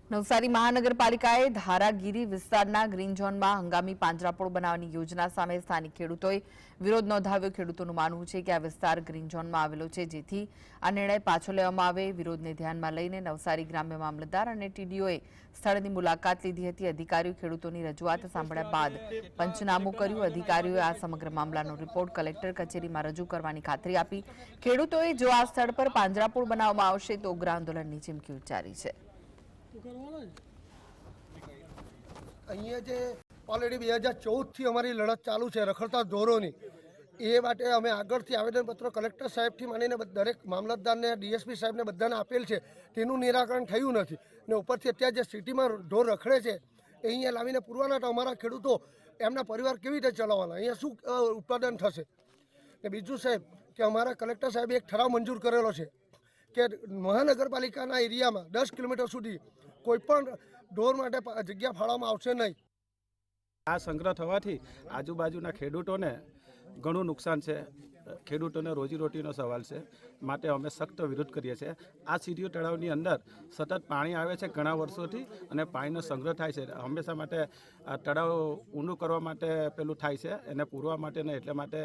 નવસારી મહાનગરપાલિકાએ ધારાગીરી વિસ્તારના ગ્રીન ઝોનમાં હંગામી પાંજરાપોળ બનાવવાની યોજના સામે સ્થાનિક ખેડૂતોએ વિરોધ નોંધાવ્યો। ખેડૂતોનું માનવું છે કે આ વિસ્તાર ગ્રીન ઝોનમાં આવેલો છે, જેથી આ નિર્ણય પાછો લેવામાં આવે। વિરોધને ધ્યાનમાં લઈને નવસારી ગ્રામ્ય મામલતદાર અને ટીડીઓએ સ્થળની મુલાકાત લીધી હતી। અધિકારીઓ ખેડૂતોની રજૂઆત સાંભળ્યા બાદ પંચનામું કર્યું। અધિકારીઓએ આ સમગ્ર મામલાનો રિપોર્ટ કલેક્ટર કચેરીમાં રજૂ કરવાની ખાતરી આપી। ખેડૂતોએ જો આ સ્થળ પર પાંજરાપોળ બનાવવામાં આવશે તો ઉગ્ર આંદોલનની ચીમકી ઉચ્ચારી છે। અહીંયા જે ઓલરેડી 2014થી અમારી લડત ચાલુ છે રખડતા ઢોરોની, એ માટે અમે આગળથી આવેદનપત્રો કલેક્ટર સાહેબથી માંડીને દરેક મામલતદારને, ડીએસપી સાહેબને બધાને આપેલ છે, તેનું નિરાકરણ થયું નથી ને ઉપરથી અત્યારે જે સિટીમાં ઢોર રખડે છે એ અહીંયા લાવીને પૂરવાના, તો અમારા ખેડૂતો એમના પરિવાર કેવી રીતે ચલાવવાના, અહીંયા શું ઉત્પાદન થશે। ને બીજું સાહેબ કે અમારા કલેક્ટર સાહેબે એક ઠરાવ મંજૂર કરેલો છે કે મહાનગરપાલિકાના એરિયામાં 10 કિલોમીટર સુધી કોઈપણ ઢોર માટે જગ્યા ફાળવવામાં આવશે નહીં। આ સંગ્રહ થવાથી આજુબાજુના ખેડૂતોને ઘણું નુકસાન છે। ખેડૂતોને રોજીરોટીનો સવાલ છે, માટે અમે સખ્ત વિરોધ કરીએ છીએ। આ સીડીઓ તળાવની અંદર સતત પાણી આવે છે ઘણા વર્ષોથી અને પાણીનો સંગ્રહ થાય છે। હંમેશા માટે આ તળાવ ઊંડું કરવા માટે પેલું થાય છે, એને પૂરવા માટે ને એટલે માટે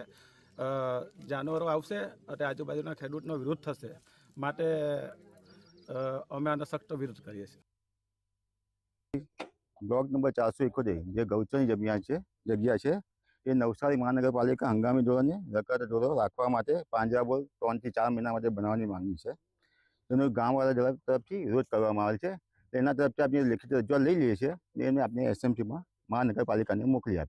જાનવરો આવશે અને આજુબાજુના ખેડૂતનો વિરોધ થશે, માટે અમે આનો સખ્ત વિરોધ કરીએ છીએ। બ્લોક નંબર 471 જે ગૌચરની જગ્યા છે એ નવસારી મહાનગરપાલિકા હંગામી ધોરણે રખડતા ઢોરો રાખવા માટે પાંજરાપોળ 3 થી 4 મહિના માટે બનાવવાની માંગણી છે, જેનો ગામવાળા તરફથી વિરોધ કરવામાં આવેલ છે। એના તરફથી આપણે લેખિત રજૂઆત લઈ લઈએ છીએ, એને આપણે એસએમસીમાં મહાનગરપાલિકાને મોકલી આપીએ।